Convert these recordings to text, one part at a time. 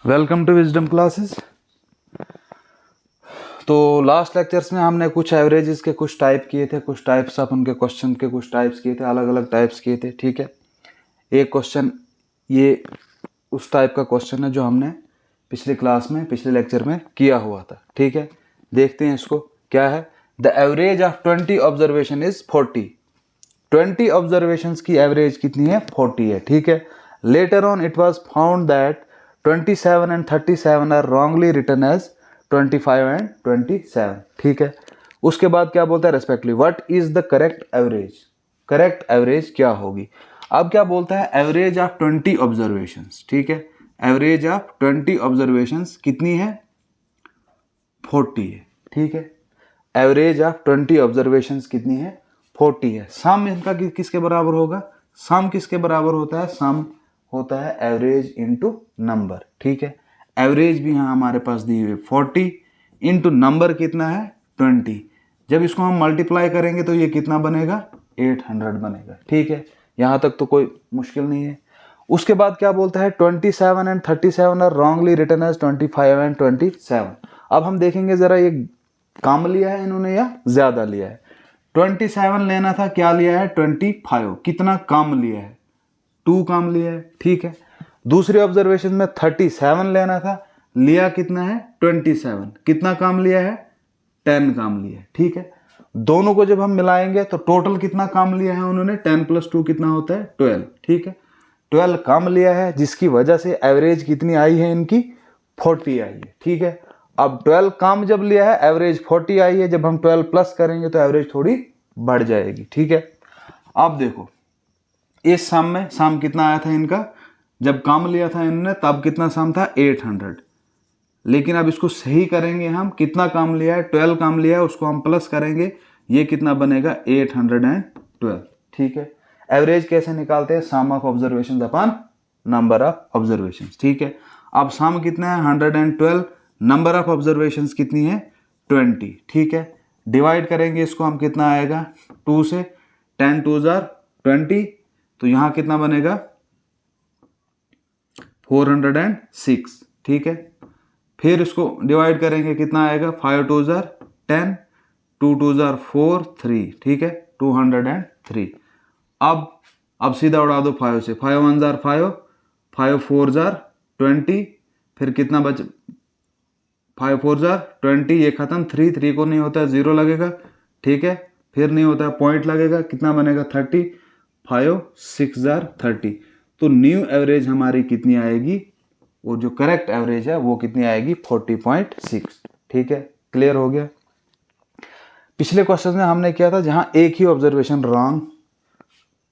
Welcome to wisdom classes. तो last lectures में हमने कुछ एवरेजेस के कुछ टाइप किए थे, कुछ टाइप्स ऑफ उनके क्वेश्चन के कुछ टाइप्स किए थे, अलग अलग टाइप्स किए थे। ठीक है, एक क्वेश्चन ये उस टाइप का क्वेश्चन है जो हमने पिछली क्लास में पिछले लेक्चर में किया हुआ था। ठीक है, देखते हैं इसको क्या है। The average of 20 observation is 40। 20 observations की एवरेज कितनी है? 40 है। ठीक है, later on it was found that 27 and 37 are wrongly written as 25 and 27। ठीक है, उसके बाद क्या बोलता है? Respectively what is the correct average? Correct average क्या होगी? अब क्या बोलता है? Average of 20 observations. ठीक है, एवरेज ऑफ 20 ऑब्जर्वेशंस कितनी है? 40 है। ठीक है, एवरेज ऑफ 20 ऑब्जर्वेशंस कितनी है? 40 है। सम इनका किसके बराबर होगा? सम किसके बराबर होता है? सम होता है एवरेज इनटू नंबर। ठीक है, एवरेज भी यहाँ हमारे पास दी हुई 40 इंटू नंबर कितना है? 20। जब इसको हम मल्टीप्लाई करेंगे तो ये कितना बनेगा? 800 बनेगा। ठीक है, यहाँ तक तो कोई मुश्किल नहीं है। उसके बाद क्या बोलता है? 27 and 37 are wrongly written as 25 and 27। अब हम देखेंगे जरा ये कम लिया है इन्होंने या ज्यादा लिया है। 27 लेना था, क्या लिया है? 25। कितना कम लिया है? 2 कम लिया है। ठीक है, दूसरे ऑब्जर्वेशन में 37 लेना था, लिया कितना है? 27। कितना कम लिया है? 10 कम लिया है। ठीक है, दोनों को जब हम मिलाएंगे तो टोटल कितना कम लिया है उन्होंने? 10 + 2 कितना होता है? 12। ठीक है, 12 कम लिया है, जिसकी वजह से एवरेज कितनी आई है इनकी? 40 आई है। ठीक है, अब 12 कम जब लिया है, एवरेज 40 आई है। जब हम 12 प्लस करेंगे तो एवरेज थोड़ी बढ़ जाएगी। ठीक है, अब देखो इस सम में सम कितना आया था इनका? जब कम लिया था इन्होंने तब कितना सम था? 800। लेकिन अब इसको सही करेंगे हम, कितना कम लिया है? 12 कम लिया है, उसको हम प्लस करेंगे, ये कितना बनेगा? 812। ठीक है, एवरेज कैसे निकालते हैं? Sum of observation upon number of observation. ठीक है, अब सम कितना है? 112। नंबर ऑफ ऑब्जर्वेशन कितनी है? 20। ठीक है, डिवाइड करेंगे इसको हम, कितना आएगा? 2 से। 10 2 जार 20, तो यहां कितना बनेगा? 406। ठीक है, फिर इसको डिवाइड करेंगे, कितना आएगा? 5 2 जार 10, 2 2 जार 4 3। ठीक है, 203। अब सीधा उड़ा दो 5 से। 5 1 जार 5, 5 4 जार 20, फिर कितना बच? 5 4 जार 20, ये खत्म। 3 3 को नहीं होता है, 0 लगेगा। ठीक है, फिर नहीं होता है, पॉइंट लगेगा, कितना बनेगा? 30। 5 6 जार 30। तो न्यू एवरेज हमारी कितनी आएगी? वो जो करेक्ट एवरेज है वो कितनी आएगी? 40.6। ठीक है, क्लियर हो गया। पिछले क्वेश्चन में हमने किया था जहां एक ही ऑब्जर्वेशन रॉन्ग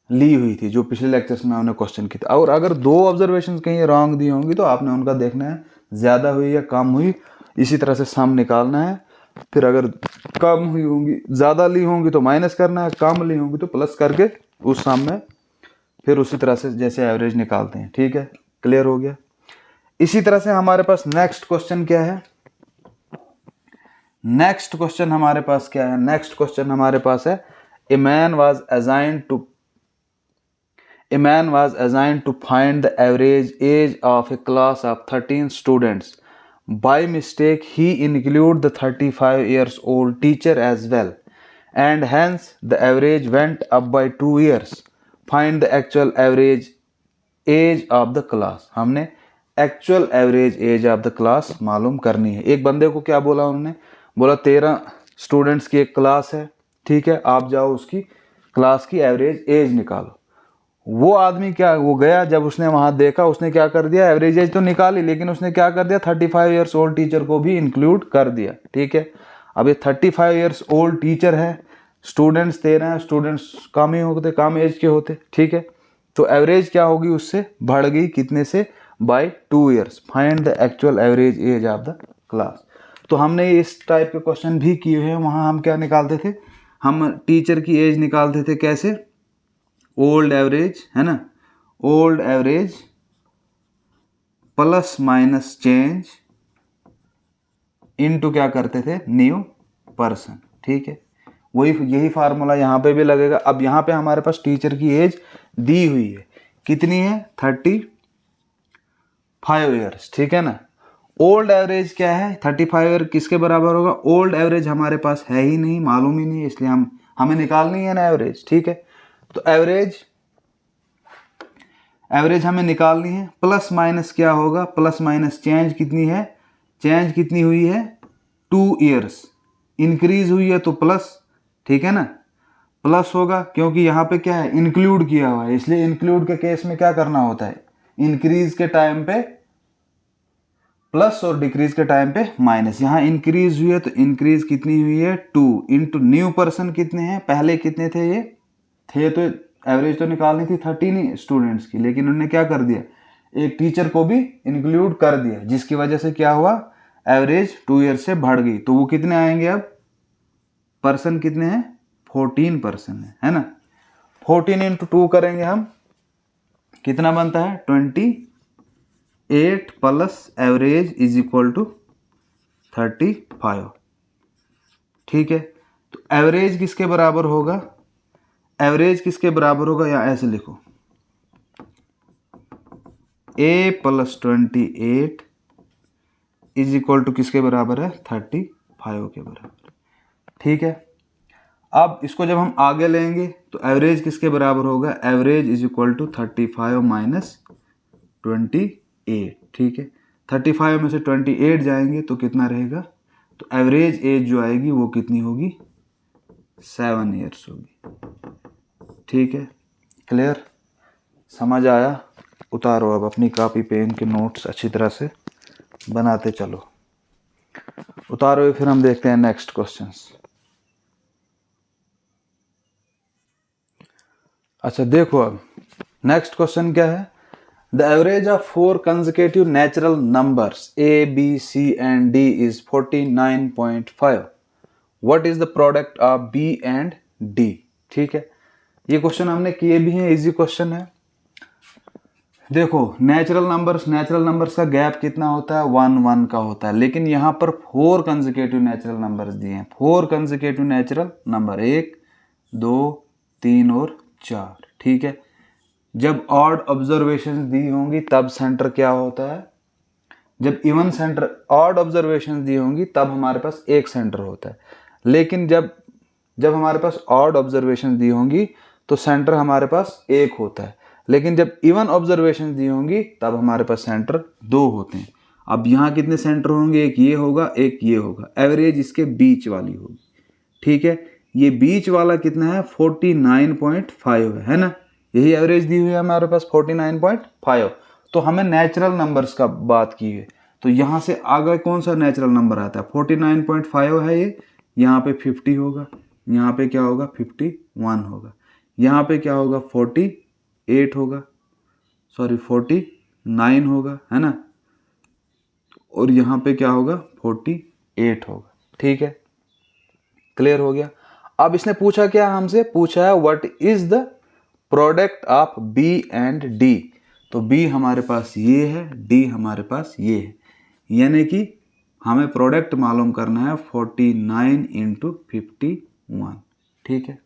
ली हुई थी, जो पिछले लेक्चर्स में हमने क्वेश्चन की था। और अगर 2 ऑब्जर्वेशन कहीं रॉन्ग दी होंगी तो आपने उनका देखना है ज्यादा हुई या कम हुई, इसी तरह से सम निकालना है। फिर अगर कम हुई होंगी, ज्यादा ली होंगी तो माइनस करना है, कम ली होंगी तो प्लस करके उस सम में फिर उसी तरह से जैसे एवरेज निकालते हैं। ठीक है, क्लियर हो गया। इसी तरह से हमारे पास नेक्स्ट क्वेश्चन क्या है? नेक्स्ट क्वेश्चन हमारे पास क्या है? नेक्स्ट क्वेश्चन हमारे पास है, a man was assigned to find the average age of a class of 13 students. By mistake, he included the 35 years old teacher as well, and hence the average went up by 2 years. Find the actual average age of the class. हमने actual average age of the class मालूम करनी है। एक बंदे को क्या बोला उन्होंने? बोला 13 स्टूडेंट्स की एक क्लास है। ठीक है, आप जाओ उसकी क्लास की एवरेज एज निकालो। वो आदमी क्या, वो गया, जब उसने वहां देखा, उसने क्या कर दिया? एवरेज एज तो निकाली, लेकिन उसने क्या कर दिया? 35 ईयर्स ओल्ड टीचर को भी इंक्लूड कर दिया। ठीक है, अब ये 35 ईयर्स ओल्ड टीचर है, स्टूडेंट्स 13 हैं, स्टूडेंट्स कम ही होते, कम एज के होते। ठीक है, तो एवरेज क्या होगी? उससे बढ़ गई, कितने से? By 2 years. Find the actual average age of the class. तो हमने इस टाइप के क्वेश्चन भी किए हैं। वहां हम क्या निकालते थे? हम टीचर की एज निकालते थे, कैसे? ओल्ड एवरेज, है ना, old average plus minus change into क्या करते थे? New person. ठीक है, वही यही फार्मूला यहाँ पे भी लगेगा। अब यहाँ पे हमारे पास टीचर की एज दी हुई है, कितनी है? 35 5 ईयर्स, ठीक है ना। ओल्ड एवरेज क्या है, 35 ईयर किसके बराबर होगा, ओल्ड एवरेज हमारे पास है ही नहीं, मालूम ही नहीं, इसलिए हमें निकालनी है ना एवरेज, ठीक है। तो एवरेज हमें निकालनी है, प्लस माइनस क्या होगा, प्लस माइनस चेंज कितनी है, चेंज कितनी हुई है 2 ईयर्स, इंक्रीज हुई है तो प्लस, ठीक है ना, प्लस होगा क्योंकि यहाँ पे क्या है इंक्लूड किया हुआ है, इसलिए इंक्लूड के केस में क्या करना होता है, इंक्रीज के टाइम पे प्लस और डिक्रीज के टाइम पे माइनस। यहाँ इंक्रीज हुई है तो इंक्रीज कितनी हुई है 2 इंटू न्यू पर्सन कितने हैं, पहले कितने थे, ये थे तो एवरेज तो निकालनी थी 13 स्टूडेंट्स की, लेकिन उन्होंने क्या कर दिया, एक टीचर को भी इंक्लूड कर दिया, जिसकी वजह से क्या हुआ, एवरेज 2 ईयर से बढ़ गई। तो वो कितने आएंगे, अब पर्सन कितने हैं, 14 पर्सन है ना। 14 इंटू 2 करेंगे हम, कितना बनता है 28 plus average is equal to 35, ठीक है। तो एवरेज किसके बराबर होगा, एवरेज किसके बराबर होगा, या ऐसे लिखो a plus 28 is equal to किसके बराबर है, 35 के बराबर, ठीक है। अब इसको जब हम आगे लेंगे तो एवरेज किसके बराबर होगा, average is equal to 35 minus 28, ठीक है। 35 में से 28 जाएंगे तो कितना रहेगा, तो एवरेज एज जो आएगी वो कितनी होगी, 7 ईयर्स होगी, ठीक है। क्लियर, समझ आया। उतारो अब अपनी कॉपी पेन के नोट्स अच्छी तरह से बनाते चलो, उतारो, फिर हम देखते हैं नेक्स्ट क्वेश्चंस। अच्छा देखो, अब नेक्स्ट क्वेश्चन क्या है, the average of 4 consecutive natural numbers A B C and D is 49.5, what is the product of B and D, ठीक है। ये क्वेश्चन हमने किए भी हैं, इजी क्वेश्चन है। देखो नेचुरल नंबर्स का गैप कितना होता है, 1 1 का होता है, लेकिन यहाँ पर 4 कंसेक्यूटिव नेचुरल नंबर्स दिए हैं, 4 कंसेक्यूटिव नेचुरल नंबर, 1 2 3 और 4, ठीक है। जब ऑड ऑब्जर्वेशन दी होंगी तब सेंटर क्या होता है, जब इवन सेंटर, ऑड ऑब्जर्वेशन दी होंगी तब हमारे पास एक सेंटर होता है, लेकिन जब हमारे पास ऑड ऑब्जर्वेशन दी होंगी तो सेंटर हमारे पास एक होता है, लेकिन जब इवन ऑब्जर्वेशन दी होंगी तब हमारे पास सेंटर 2 होते हैं। अब यहाँ कितने सेंटर होंगे, एक ये होगा एक ये होगा, एवरेज इसके बीच वाली होगी, ठीक है। ये बीच वाला कितना है 49.5 है ना, यही एवरेज दी हुई है हमारे पास 49.5। तो हमें नेचुरल नंबर्स का बात की है, तो यहाँ से आगे कौन सा नेचुरल नंबर आता है, 49.5 है ये, यहाँ पे 50 होगा, यहाँ पे क्या होगा 51 होगा, यहाँ पे क्या होगा 48 होगा, सॉरी 49 होगा, है ना, और यहाँ पे क्या होगा 48 होगा, ठीक है। क्लियर हो गया। अब इसने पूछा क्या, हमसे पूछा है what is the product of B and D, तो बी हमारे पास ये है, डी हमारे पास ये है, यानी कि हमें प्रोडक्ट मालूम करना है 49 इंटू 51, ठीक है।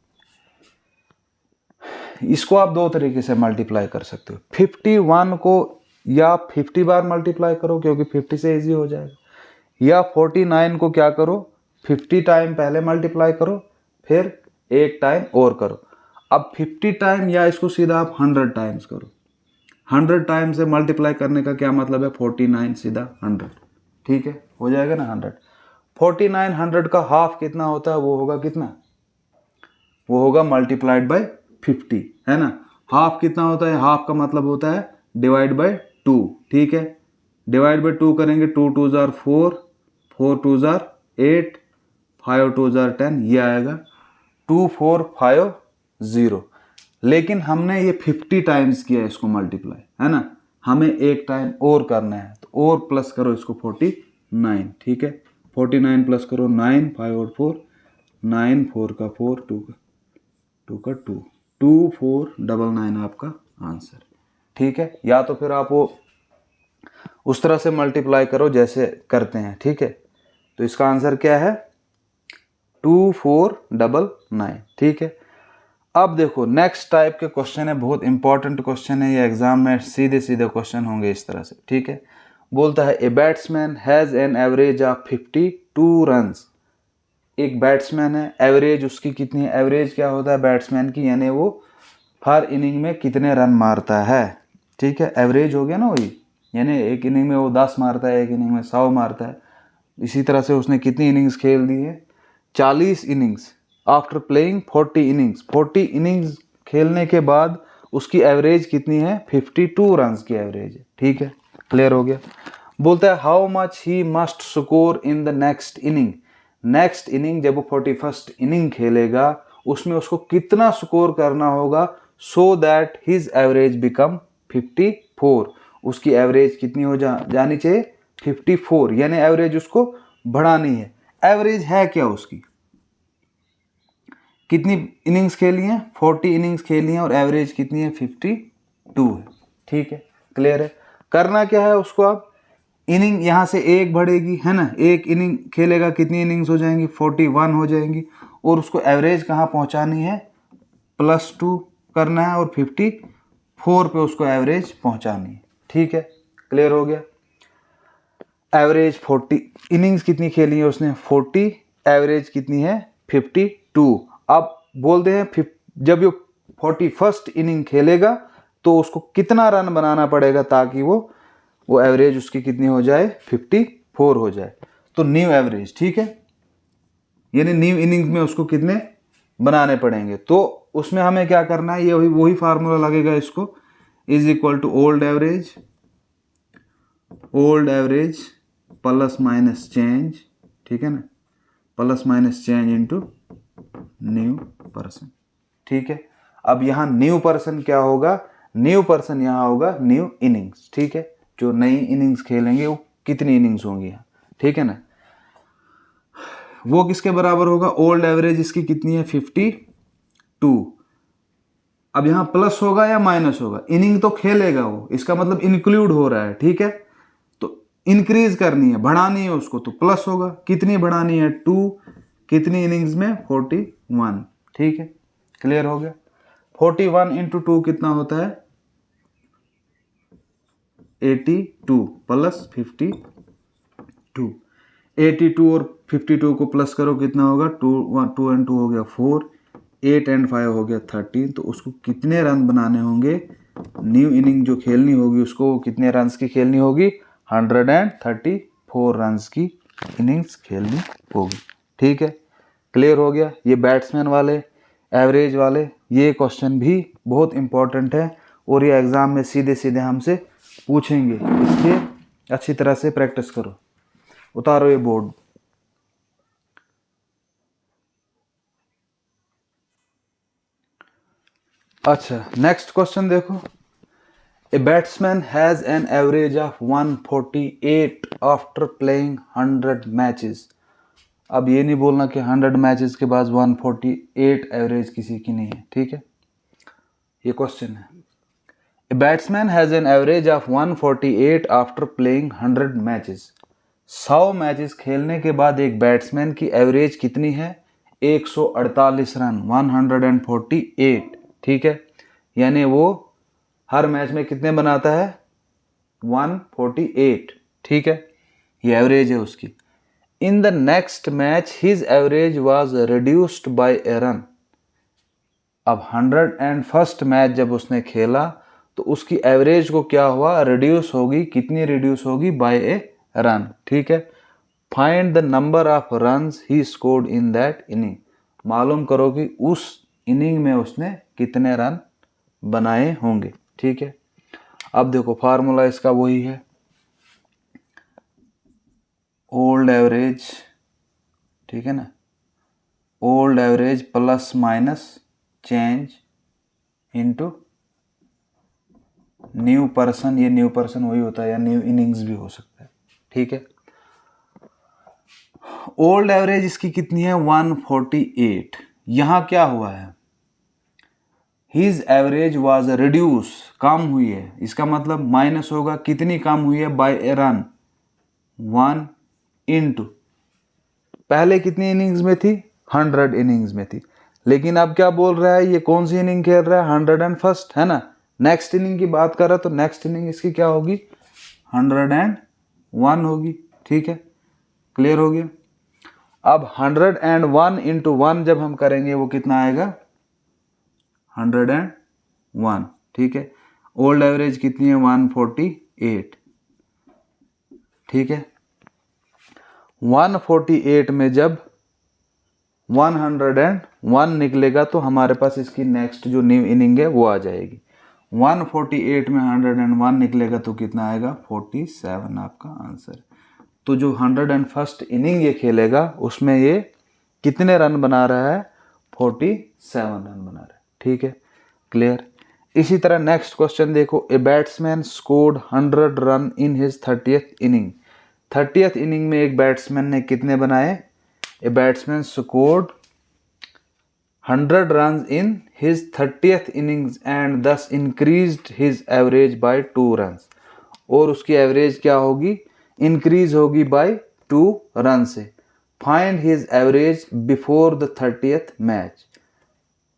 इसको आप दो तरीके से मल्टीप्लाई कर सकते हो, 51 को या 50 बार मल्टीप्लाई करो क्योंकि 50 से इजी हो जाएगा, या 49 को क्या करो 50 टाइम पहले मल्टीप्लाई करो फिर एक टाइम और करो। अब 50 टाइम या इसको सीधा आप 100 टाइम्स करो, 100 टाइम से मल्टीप्लाई करने का क्या मतलब है 49 सीधा 100, ठीक है, हो जाएगा ना 100। 49 100 का हाफ कितना होता है, वो होगा कितना, वो होगा मल्टीप्लाइड बाय 50, है ना। हाफ कितना होता है, हाफ का मतलब होता है डिवाइड बाय 2, ठीक है। डिवाइड बाय 2 करेंगे, 2 2 जार 4, 4 2 जार 8, 5 2 जार 10, ये आएगा 2450। लेकिन हमने ये 50 टाइम्स किया इसको मल्टीप्लाई, है ना, हमें एक टाइम और करना है, तो और प्लस करो इसको 49, ठीक है। 49 प्लस करो 9, 5 और 4, 9 4 का 4, 2 का 2, 2499 आपका आंसर, ठीक है। या तो फिर आप वो उस तरह से मल्टीप्लाई करो जैसे करते हैं, ठीक है। तो इसका आंसर क्या है 2499, ठीक है। अब देखो नेक्स्ट टाइप के क्वेश्चन है, बहुत इंपॉर्टेंट क्वेश्चन है ये, एग्जाम में सीधे सीधे क्वेश्चन होंगे इस तरह से, ठीक है। बोलता है a batsman has an average of 52 runs. एक बैट्समैन है, एवरेज उसकी कितनी है, एवरेज क्या होता है बैट्समैन की, यानी वो हर इनिंग में कितने रन मारता है, ठीक है। एवरेज हो गया ना वही, यानी एक इनिंग में वो 10 मारता है, एक इनिंग में 100 मारता है। इसी तरह से उसने कितनी इनिंग्स खेल दी है, 40 innings. After playing 40 innings, 40 innings खेलने के बाद उसकी एवरेज कितनी है, 52 रन की एवरेज है, ठीक है। क्लियर हो गया। बोलता है how much he must score in the next inning. Next inning जब वो 41st इनिंग खेलेगा उसमें उसको कितना स्कोर करना होगा, so that his average become 54। उसकी एवरेज कितनी हो जानी चाहिए, 54, यानी एवरेज उसको बढ़ानी है। एवरेज है क्या उसकी, कितनी इनिंग्स खेली हैं, 40 इनिंग्स खेली हैं और एवरेज कितनी है, 52 है, ठीक है। क्लियर है। करना क्या है उसको, आप इनिंग यहाँ से एक बढ़ेगी है ना, एक इनिंग खेलेगा कितनी इनिंग्स हो जाएंगी, 41 हो जाएंगी, और उसको एवरेज कहाँ पहुँचानी है, +2 करना है और 54 पे उसको एवरेज पहुँचानी है, ठीक है। क्लियर हो गया। एवरेज 40, इनिंग्स कितनी खेली है उसने, 40, एवरेज कितनी है, 52। अब बोलते हैं जब ये 41st इनिंग खेलेगा तो उसको कितना रन बनाना पड़ेगा ताकि वो एवरेज उसकी कितनी हो जाए, 54 हो जाए। तो न्यू एवरेज, ठीक है, यानी न्यू इनिंग्स में उसको कितने बनाने पड़ेंगे। तो उसमें हमें क्या करना है, ये वही फार्मूला लगेगा इसको, is equal to old average plus minus change, ठीक है ना, plus minus change into new person, ठीक है। अब यहाँ न्यू पर्सन क्या होगा, न्यू पर्सन यहाँ होगा न्यू इनिंग्स, ठीक है। जो नई इनिंग्स खेलेंगे वो कितनी इनिंग्स होंगी यहाँ, ठीक है ना, वो किसके बराबर होगा, ओल्ड एवरेज इसकी कितनी है, 52। अब यहाँ प्लस होगा या माइनस होगा, इनिंग तो खेलेगा वो, इसका मतलब इंक्लूड हो रहा है, ठीक है। तो इंक्रीज करनी है, बढ़ानी है उसको, तो प्लस होगा, कितनी बढ़ानी है, 2, कितनी इनिंग्स में, 41, ठीक है। क्लियर हो गया। 41 इंटू 2 कितना होता है, 82 प्लस 52। 82 और 52 को प्लस करो कितना होगा, 2 एंड 2 हो गया 4, 8 एंड 5 हो गया 13। तो उसको कितने रन बनाने होंगे, न्यू इनिंग जो खेलनी होगी उसको कितने रन की खेलनी होगी, 134 रन की इनिंग्स खेलनी होगी, ठीक है। क्लियर हो गया। ये बैट्समैन वाले, एवरेज वाले, ये क्वेश्चन भी बहुत इंपॉर्टेंट है और ये एग्ज़ाम में सीधे सीधे हमसे पूछेंगे, इसलिए अच्छी तरह से प्रैक्टिस करो। उतारो ये बोर्ड। अच्छा, नेक्स्ट क्वेश्चन देखो। A batsman has an average of 148 after playing 100 matches. अब ये नहीं बोलना कि 100 मैचेस के बाद 148 एवरेज किसी की नहीं है, ठीक है। ये क्वेश्चन है, a batsman has an average of 148 after playing 100 matches. 100 matches खेलने के बाद एक बैट्समैन की एवरेज कितनी है, 148 रन, 148, ठीक है। यानी वो हर मैच में कितने बनाता है, 148, ठीक है। ये एवरेज है उसकी। In the next match his average was reduced by A run. अब 101st मैच जब उसने खेला तो उसकी एवरेज को क्या हुआ, रिड्यूस होगी, कितनी रिड्यूस होगी, बाय ए रन, ठीक है। Find the number of runs he scored in that inning. मालूम करो कि उस इनिंग में उसने कितने रन बनाए होंगे, ठीक है। अब देखो फार्मूला इसका वही है, ओल्ड एवरेज, ठीक है ना, old average plus minus change into new person. ये न्यू पर्सन वही होता है या न्यू इनिंग्स भी हो सकता है, ठीक है। ओल्ड एवरेज इसकी कितनी है, 148। यहां क्या हुआ है, हिज एवरेज वाज रिड्यूस, कम हुई है, इसका मतलब माइनस होगा, कितनी कम हुई है, बाय ए रन, 1 इंटू पहले कितनी इनिंग्स में थी, 100 इनिंग्स में थी, लेकिन अब क्या बोल रहा है, ये कौन सी इनिंग खेल रहा है, 101 है ना। नेक्स्ट इनिंग की बात कर रहा तो नेक्स्ट इनिंग इसकी क्या होगी, 101 होगी। ठीक है, क्लियर हो गया। अब 101 इंटू 1 जब हम करेंगे वो कितना आएगा, 101। ठीक है, ओल्ड एवरेज कितनी है, 148। ठीक है, 148 में जब 101 निकलेगा तो हमारे पास इसकी नेक्स्ट जो न्यू इनिंग है वो आ जाएगी। 148 में 101 निकलेगा तो कितना आएगा, 47 आपका आंसर। तो जो 101st इनिंग ये खेलेगा उसमें ये कितने रन बना रहा है, 47 रन बना रहा है। ठीक है, क्लियर। इसी तरह नेक्स्ट क्वेश्चन देखो, a batsman scored 100 run in his 30th inning. 30th inning में एक बैट्समैन ने कितने बनाए, a batsman scored 100 run in his 30th innings and thus increased his average by 2 run. और उसकी एवरेज क्या होगी, इंक्रीज होगी बाय 2 रन से। Find his average before the 30th match.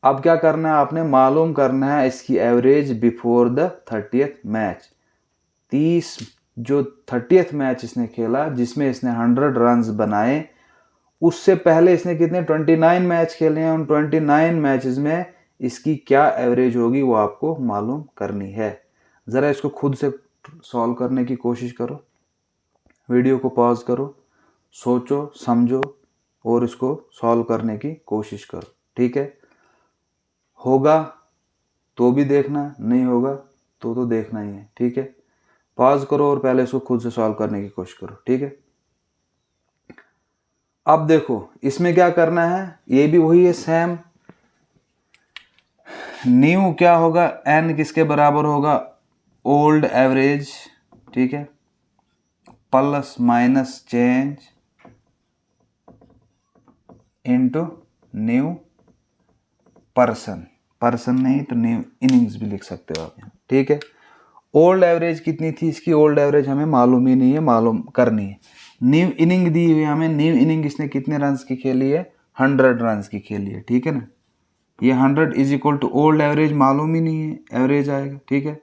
अब क्या करना है, आपने मालूम करना है इसकी average before the 30th match. 30 जो 30th मैच इसने खेला जिसमें इसने 100 रन्स बनाए, उससे पहले इसने कितने 29 मैच खेले हैं। उन 29 मैचेस में इसकी क्या एवरेज होगी वो आपको मालूम करनी है। ज़रा इसको खुद से सॉल्व करने की कोशिश करो, वीडियो को पॉज करो, सोचो समझो और इसको सॉल्व करने की कोशिश करो। ठीक है, होगा तो भी देखना, नहीं होगा तो देखना ही है। ठीक है, पॉज करो और पहले इसको खुद से सॉल्व करने की कोशिश करो। ठीक है, अब देखो इसमें क्या करना है, ये भी वही है सेम। न्यू क्या होगा, एन किसके बराबर होगा, ओल्ड एवरेज। ठीक है, plus minus change into new person. Person नहीं तो न्यू इनिंग्स भी लिख सकते हो आप यहाँ। ठीक है, ओल्ड एवरेज कितनी थी इसकी, ओल्ड एवरेज हमें मालूम ही नहीं है, मालूम करनी है। न्यू इनिंग दी हुई है हमें, न्यू इनिंग इसने कितने रन्स की खेली है, 100 रन्स की खेली है। ठीक है ना, ये 100 is equal to old average मालूम ही नहीं है, एवरेज आएगा। ठीक है,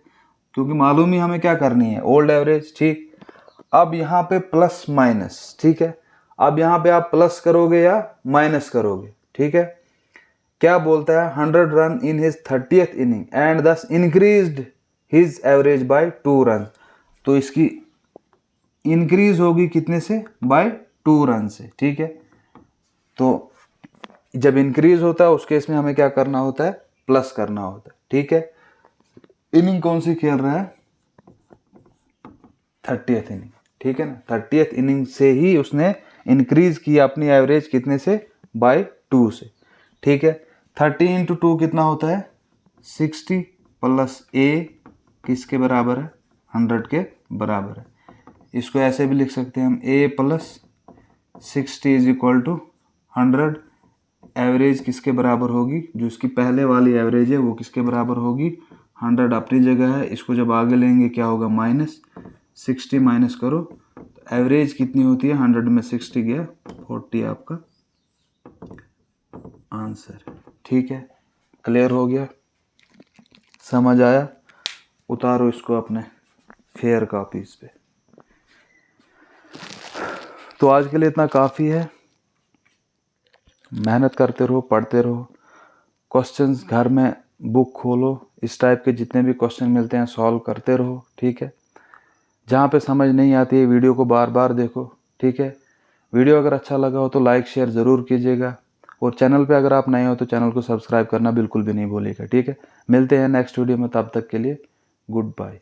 क्योंकि मालूम ही हमें क्या करनी है, ओल्ड एवरेज। ठीक, अब यहाँ पे प्लस माइनस। ठीक है, अब यहाँ पे आप प्लस करोगे या माइनस करोगे। ठीक है, क्या बोलता है, 100 run in his 30th inning and thus increased his average by 2 run. तो इसकी इंक्रीज होगी कितने से, बाय 2 रन से। ठीक है, तो जब इंक्रीज होता है उस केस में हमें क्या करना होता है, प्लस करना होता है। ठीक है, इनिंग कौन सी खेल रहा है, 30th इनिंग। ठीक है ना, 30th इनिंग से ही उसने इंक्रीज किया अपनी एवरेज कितने से, बाय 2 से। ठीक है, 30 इंटू 2 कितना होता है, 60 प्लस ए किसके बराबर है, 100 के बराबर है। इसको ऐसे भी लिख सकते हैं हम, a plus 60 is equal to 100। Average किसके बराबर होगी, जो इसकी पहले वाली एवरेज है वो किसके बराबर होगी, 100 अपनी जगह है। इसको जब आगे लेंगे क्या होगा, माइनस 60 माइनस करो तो एवरेज कितनी होती है, 100 में 60 गया 40 आपका आंसर। ठीक है, क्लियर हो गया, समझ आया। उतारो इसको अपने फेयर कॉपीज पे। तो आज के लिए इतना काफ़ी है, मेहनत करते रहो, पढ़ते रहो, क्वेश्चंस घर में बुक खोलो, इस टाइप के जितने भी क्वेश्चन मिलते हैं सॉल्व करते रहो। ठीक है, जहाँ पे समझ नहीं आती है वीडियो को बार बार देखो। ठीक है, वीडियो अगर अच्छा लगा हो तो लाइक शेयर ज़रूर कीजिएगा, और चैनल पे अगर आप नए हो तो चैनल को सब्सक्राइब करना बिल्कुल भी नहीं भूलिएगा। ठीक है, मिलते हैं नेक्स्ट वीडियो में, तब तक के लिए गुड बाय।